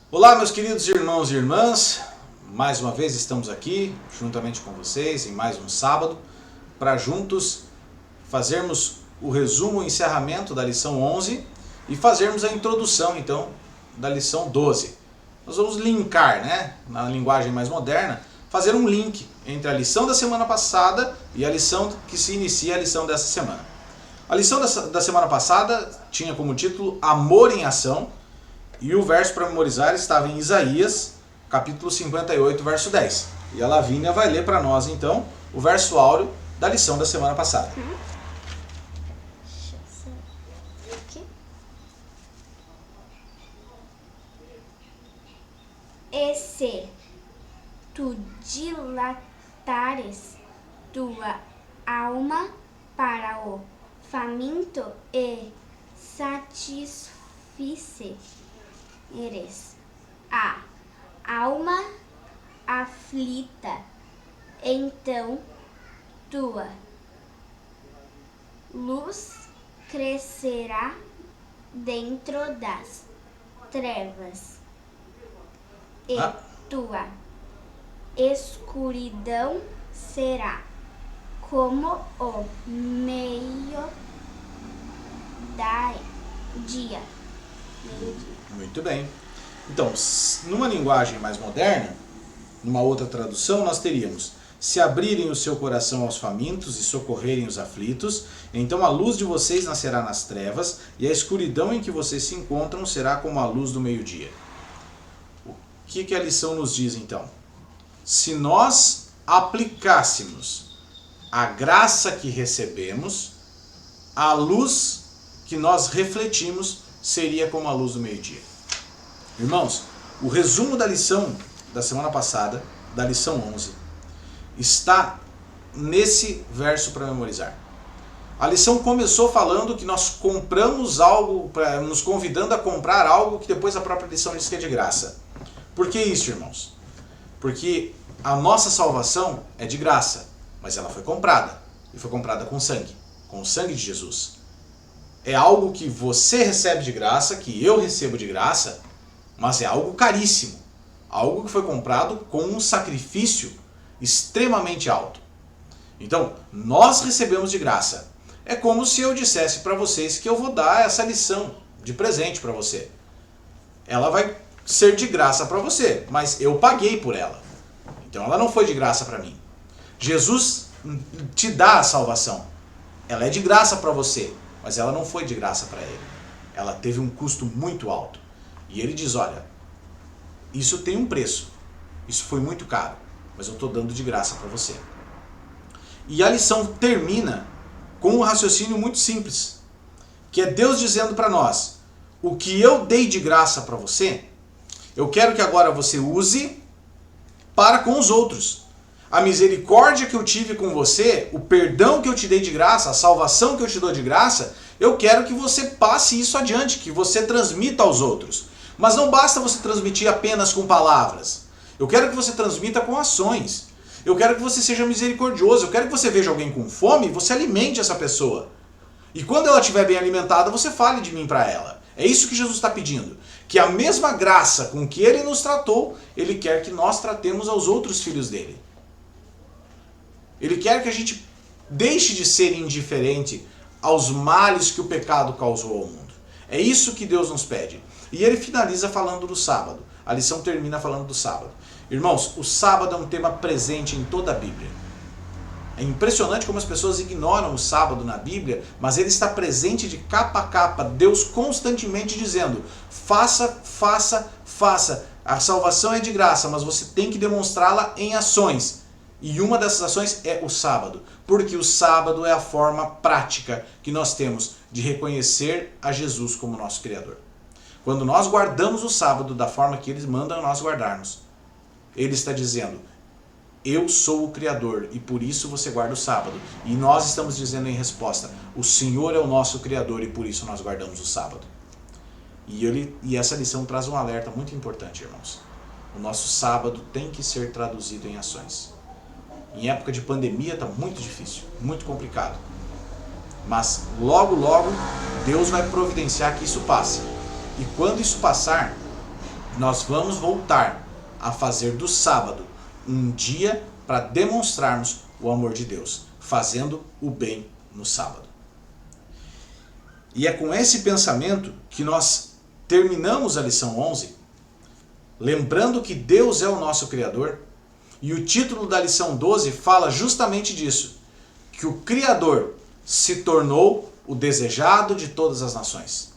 Olá, meus queridos irmãos e irmãs, mais uma vez estamos aqui juntamente com vocês em mais um sábado para juntos fazermos o resumo, o encerramento da lição 11 e fazermos a introdução então da lição 12. Nós vamos linkar, na linguagem mais moderna, fazer um link entre a lição da semana passada e a lição que se inicia a lição dessa semana. A lição da semana passada tinha como título Amor em Ação. E o verso para memorizar estava em Isaías, capítulo 58, verso 10. E a Lavínia vai ler para nós, então, o verso áureo da lição da semana passada. Deixa eu sair aqui. E se tu dilatares tua alma para o faminto e satisfizeres a alma aflita, então tua luz crescerá dentro das trevas e tua escuridão será como o meio-dia. Muito bem. Então, numa linguagem mais moderna, numa outra tradução, nós teríamos: se abrirem o seu coração aos famintos e socorrerem os aflitos, então a luz de vocês nascerá nas trevas, e a escuridão em que vocês se encontram será como a luz do meio-dia. O que a lição nos diz então? Se nós aplicássemos a graça que recebemos, a luz que nós refletimos seria como a luz do meio-dia. Irmãos, o resumo da lição da semana passada, da lição 11, está nesse verso para memorizar. A lição começou falando que nós compramos algo, nos convidando a comprar algo que depois a própria lição diz que é de graça. Por que isso, irmãos? Porque a nossa salvação é de graça, mas ela foi comprada, e foi comprada com o sangue de Jesus. É algo que você recebe de graça, que eu recebo de graça, mas é algo caríssimo. Algo que foi comprado com um sacrifício extremamente alto. Então, nós recebemos de graça. É como se eu dissesse para vocês que eu vou dar essa lição de presente para você. Ela vai ser de graça para você, mas eu paguei por ela. Então ela não foi de graça para mim. Jesus te dá a salvação. Ela é de graça para você, mas ela não foi de graça para ele. Ela teve um custo muito alto. E ele diz, olha, isso tem um preço. Isso foi muito caro, mas eu estou dando de graça para você. E a lição termina com um raciocínio muito simples, que é Deus dizendo para nós, o que eu dei de graça para você, eu quero que agora você use para com os outros. A misericórdia que eu tive com você, o perdão que eu te dei de graça, a salvação que eu te dou de graça, eu quero que você passe isso adiante, que você transmita aos outros. Mas não basta você transmitir apenas com palavras. Eu quero que você transmita com ações. Eu quero que você seja misericordioso. Eu quero que você veja alguém com fome e você alimente essa pessoa. E quando ela estiver bem alimentada, você fale de mim para ela. É isso que Jesus está pedindo. Que a mesma graça com que ele nos tratou, ele quer que nós tratemos aos outros filhos dele. Ele quer que a gente deixe de ser indiferente aos males que o pecado causou ao mundo. É isso que Deus nos pede. E ele finaliza falando do sábado. A lição termina falando do sábado. Irmãos, o sábado é um tema presente em toda a Bíblia. É impressionante como as pessoas ignoram o sábado na Bíblia, mas ele está presente de capa a capa. Deus constantemente dizendo, faça, faça, faça. A salvação é de graça, mas você tem que demonstrá-la em ações. E uma dessas ações é o sábado, porque o sábado é a forma prática que nós temos de reconhecer a Jesus como nosso Criador. Quando nós guardamos o sábado da forma que Ele manda nós guardarmos, Ele está dizendo, eu sou o Criador e por isso você guarda o sábado. E nós estamos dizendo em resposta, o Senhor é o nosso Criador e por isso nós guardamos o sábado. E essa lição traz um alerta muito importante, irmãos. O nosso sábado tem que ser traduzido em ações. Em época de pandemia está muito difícil, muito complicado. Mas logo, logo, Deus vai providenciar que isso passe. E quando isso passar, nós vamos voltar a fazer do sábado um dia para demonstrarmos o amor de Deus, fazendo o bem no sábado. E é com esse pensamento que nós terminamos a lição 11, lembrando que Deus é o nosso Criador, e o título da lição 12 fala justamente disso, que o Criador se tornou o desejado de todas as nações.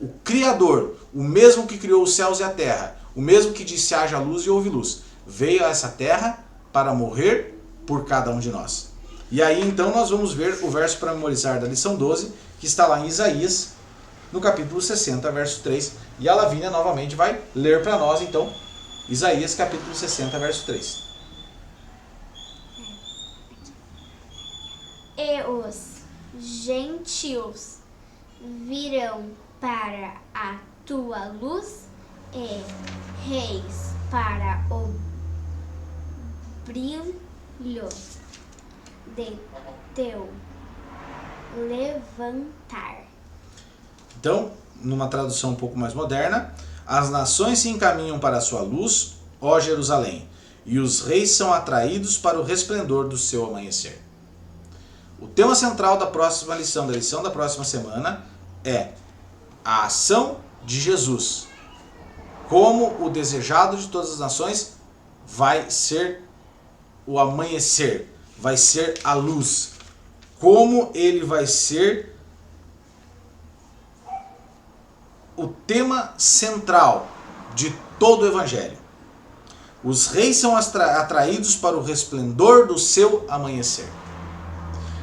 O Criador, o mesmo que criou os céus e a terra, o mesmo que disse haja luz e houve luz, veio a essa terra para morrer por cada um de nós. E aí então nós vamos ver o verso para memorizar da lição 12, que está lá em Isaías, no capítulo 60, verso 3. E a Lavínia novamente vai ler para nós então Isaías capítulo 60, verso 3. E os gentios virão para a tua luz e reis para o brilho de teu levantar. Então, numa tradução um pouco mais moderna, as nações se encaminham para a sua luz, ó Jerusalém, e os reis são atraídos para o resplendor do seu amanhecer. O tema central da próxima lição, da lição da próxima semana, é a ação de Jesus. Como o desejado de todas as nações vai ser o amanhecer, vai ser a luz. Como ele vai ser o tema central de todo o Evangelho. Os reis são atraídos para o resplendor do seu amanhecer.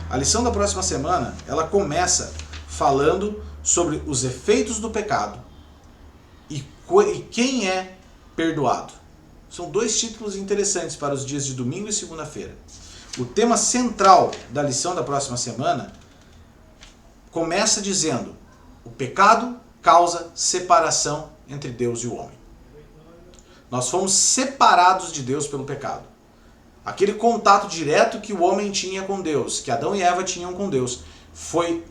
A lição da próxima semana, ela começa falando sobre os efeitos do pecado e quem é perdoado. São dois títulos interessantes para os dias de domingo e segunda-feira. O tema central da lição da próxima semana começa dizendo: o pecado causa separação entre Deus e o homem. Nós fomos separados de Deus pelo pecado. Aquele contato direto que o homem tinha com Deus, que Adão e Eva tinham com Deus, foi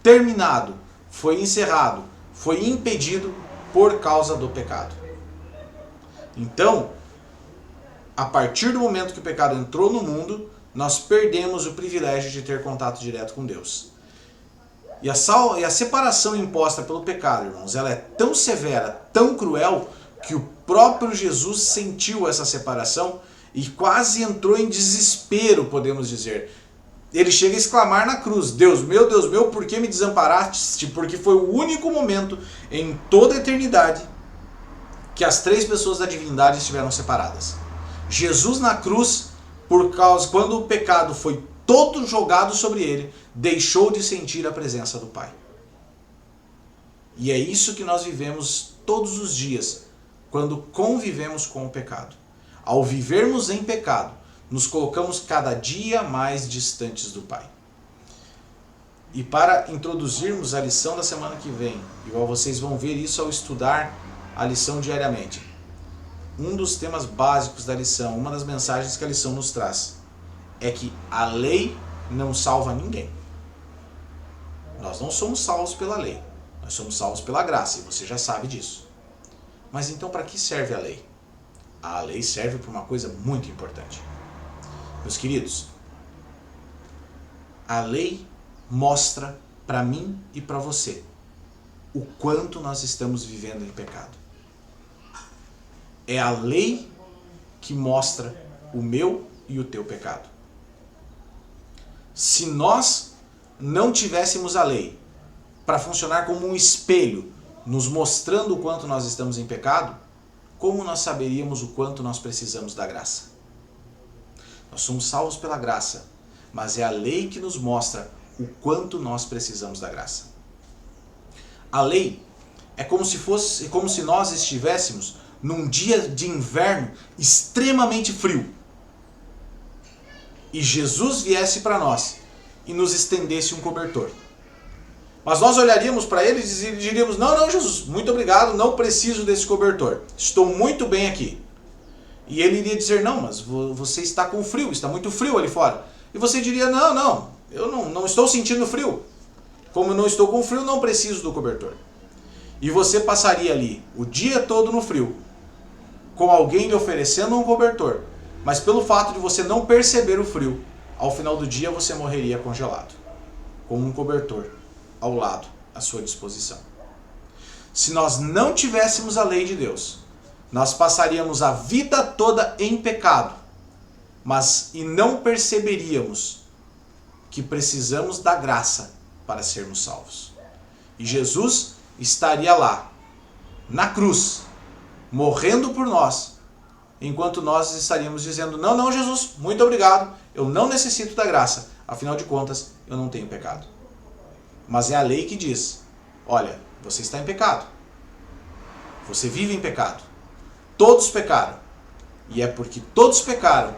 terminado, foi encerrado, foi impedido por causa do pecado. Então, a partir do momento que o pecado entrou no mundo, nós perdemos o privilégio de ter contato direto com Deus. E a separação imposta pelo pecado, irmãos, ela é tão severa, tão cruel, que o próprio Jesus sentiu essa separação e quase entrou em desespero, podemos dizer. Ele chega a exclamar na cruz: Deus meu, por que me desamparaste? Porque foi o único momento em toda a eternidade que as três pessoas da divindade estiveram separadas. Jesus na cruz, quando o pecado foi todo jogado sobre ele, deixou de sentir a presença do Pai. E é isso que nós vivemos todos os dias, quando convivemos com o pecado. Ao vivermos em pecado, nos colocamos cada dia mais distantes do Pai. E para introduzirmos a lição da semana que vem, igual vocês vão ver isso ao estudar a lição diariamente, um dos temas básicos da lição, uma das mensagens que a lição nos traz, é que a lei não salva ninguém. Nós não somos salvos pela lei, nós somos salvos pela graça, e você já sabe disso. Mas então para que serve a lei? A lei serve para uma coisa muito importante. Meus queridos, a lei mostra para mim e para você o quanto nós estamos vivendo em pecado. É a lei que mostra o meu e o teu pecado. Se nós não tivéssemos a lei para funcionar como um espelho, nos mostrando o quanto nós estamos em pecado, como nós saberíamos o quanto nós precisamos da graça? Nós somos salvos pela graça, mas é a lei que nos mostra o quanto nós precisamos da graça. A lei é como se nós estivéssemos num dia de inverno extremamente frio e Jesus viesse para nós e nos estendesse um cobertor. Mas nós olharíamos para ele e diríamos: não, Jesus, muito obrigado, não preciso desse cobertor, estou muito bem aqui. E ele iria dizer: não, mas você está com frio, está muito frio ali fora. E você diria: não, eu não estou sentindo frio. Como eu não estou com frio, não preciso do cobertor. e você passaria ali o dia todo no frio, com alguém lhe oferecendo um cobertor, mas pelo fato de você não perceber o frio, ao final do dia você morreria congelado, com um cobertor ao lado, à sua disposição. Se nós não tivéssemos a lei de Deus, nós passaríamos a vida toda em pecado, e não perceberíamos que precisamos da graça para sermos salvos. E Jesus estaria lá, na cruz, morrendo por nós, enquanto nós estaríamos dizendo: não, não, Jesus, muito obrigado, eu não necessito da graça, afinal de contas, eu não tenho pecado. Mas é a lei que diz: olha, você está em pecado, você vive em pecado, todos pecaram, e é porque todos pecaram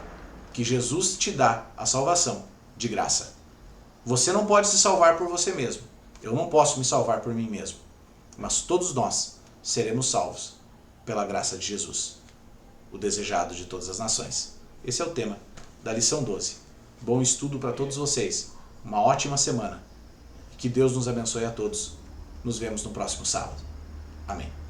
que Jesus te dá a salvação de graça. Você não pode se salvar por você mesmo, eu não posso me salvar por mim mesmo, mas todos nós seremos salvos pela graça de Jesus, o desejado de todas as nações. Esse é o tema da lição 12. Bom estudo para todos vocês, uma ótima semana, que Deus nos abençoe a todos. Nos vemos no próximo sábado. Amém.